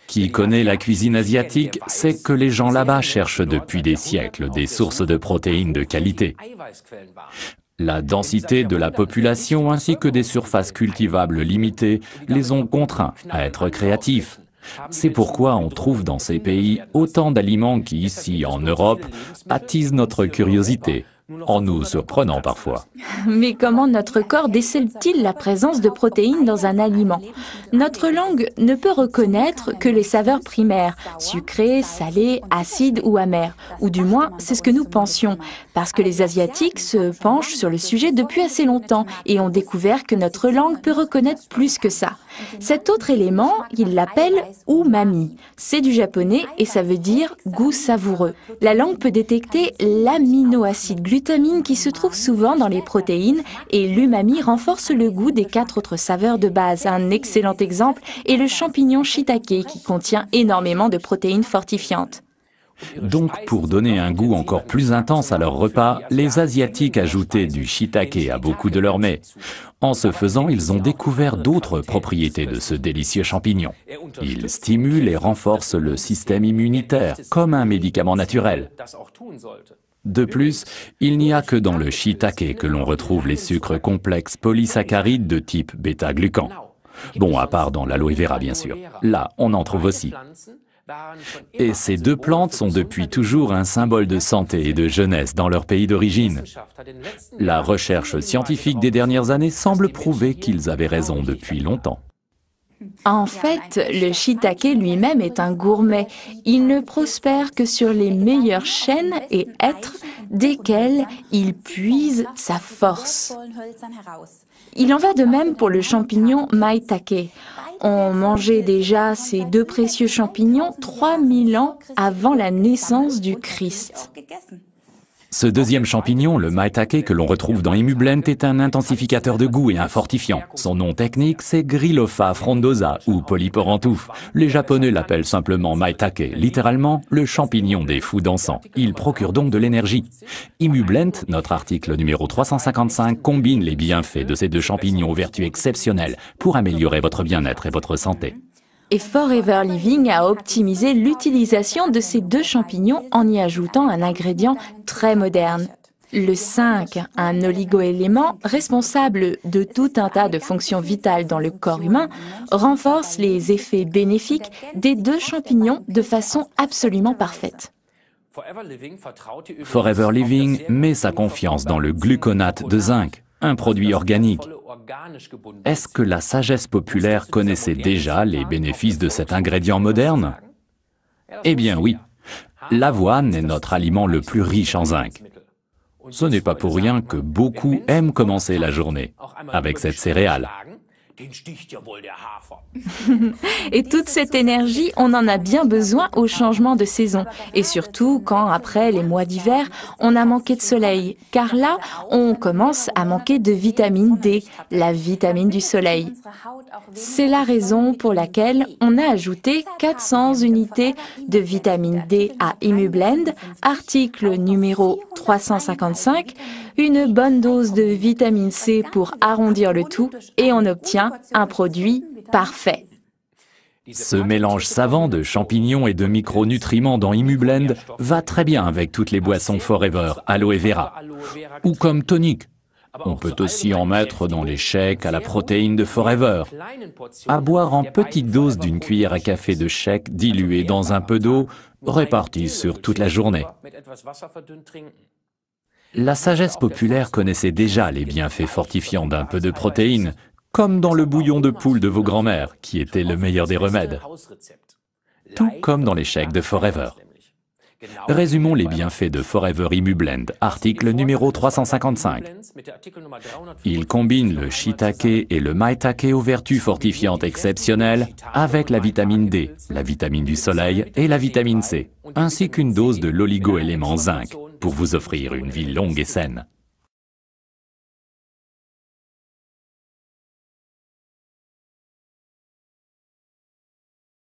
Qui connaît la cuisine asiatique sait que les gens là-bas cherchent depuis des siècles des sources de protéines de qualité. La densité de la population ainsi que des surfaces cultivables limitées les ont contraints à être créatifs. C'est pourquoi on trouve dans ces pays autant d'aliments qui, ici en Europe, attisent notre curiosité, en nous surprenant parfois. Mais comment notre corps décèle-t-il la présence de protéines dans un aliment? Notre langue ne peut reconnaître que les saveurs primaires, sucrées, salées, acides ou amères, ou du moins c'est ce que nous pensions, parce que les Asiatiques se penchent sur le sujet depuis assez longtemps et ont découvert que notre langue peut reconnaître plus que ça. Cet autre élément, ils l'appellent umami. C'est du japonais et ça veut dire goût savoureux. La langue peut détecter l'aminoacide glutamine qui se trouve souvent dans les protéines et l'umami renforce le goût des 4 autres saveurs de base. Un excellent exemple est le champignon shiitake qui contient énormément de protéines fortifiantes. Donc, pour donner un goût encore plus intense à leur repas, les Asiatiques ajoutaient du shiitake à beaucoup de leurs mets. En ce faisant, ils ont découvert d'autres propriétés de ce délicieux champignon. Il stimule et renforce le système immunitaire, comme un médicament naturel. De plus, il n'y a que dans le shiitake que l'on retrouve les sucres complexes polysaccharides de type bêta-glucan. Bon, à part dans l'aloe vera, bien sûr. Là, on en trouve aussi. Et ces deux plantes sont depuis toujours un symbole de santé et de jeunesse dans leur pays d'origine. La recherche scientifique des dernières années semble prouver qu'ils avaient raison depuis longtemps. En fait, le shiitake lui-même est un gourmet. Il ne prospère que sur les meilleures chênes et hêtres desquels il puise sa force. Il en va de même pour le champignon maitake. On mangeait déjà ces deux précieux champignons 3000 ans avant la naissance du Christ. Ce deuxième champignon, le maitake que l'on retrouve dans Imublent, est un intensificateur de goût et un fortifiant. Son nom technique, c'est Gryllopha frondosa ou polyporantouf. Les Japonais l'appellent simplement maitake, littéralement le champignon des fous dansants. Il procure donc de l'énergie. Imublent, notre article numéro 355, combine les bienfaits de ces deux champignons aux vertus exceptionnelles pour améliorer votre bien-être et votre santé. Et Forever Living a optimisé l'utilisation de ces deux champignons en y ajoutant un ingrédient très moderne. Le 5, un oligoélément responsable de tout un tas de fonctions vitales dans le corps humain, renforce les effets bénéfiques des deux champignons de façon absolument parfaite. Forever Living met sa confiance dans le gluconate de zinc, un produit organique. Est-ce que la sagesse populaire connaissait déjà les bénéfices de cet ingrédient moderne? Eh bien oui, l'avoine est notre aliment le plus riche en zinc. Ce n'est pas pour rien que beaucoup aiment commencer la journée avec cette céréale. Et toute cette énergie, on en a bien besoin au changement de saison. Et surtout quand, après les mois d'hiver, on a manqué de soleil. Car là, on commence à manquer de vitamine D, la vitamine du soleil. C'est la raison pour laquelle on a ajouté 400 unités de vitamine D à Imublend, article numéro 355, une bonne dose de vitamine C pour arrondir le tout et on obtient un produit parfait. Ce mélange savant de champignons et de micronutriments dans Imublend va très bien avec toutes les boissons Forever, aloe vera, ou comme tonique. On peut aussi en mettre dans les shakes à la protéine de Forever. À boire en petite dose d'une cuillère à café de shake diluée dans un peu d'eau, répartie sur toute la journée. La sagesse populaire connaissait déjà les bienfaits fortifiants d'un peu de protéines, comme dans le bouillon de poule de vos grands-mères, qui était le meilleur des remèdes. Tout comme dans les shakes de Forever. Résumons les bienfaits de Forever Imublend, article numéro 355. Il combine le shiitake et le maitake aux vertus fortifiantes exceptionnelles avec la vitamine D, la vitamine du soleil et la vitamine C, ainsi qu'une dose de l'oligoélément zinc pour vous offrir une vie longue et saine.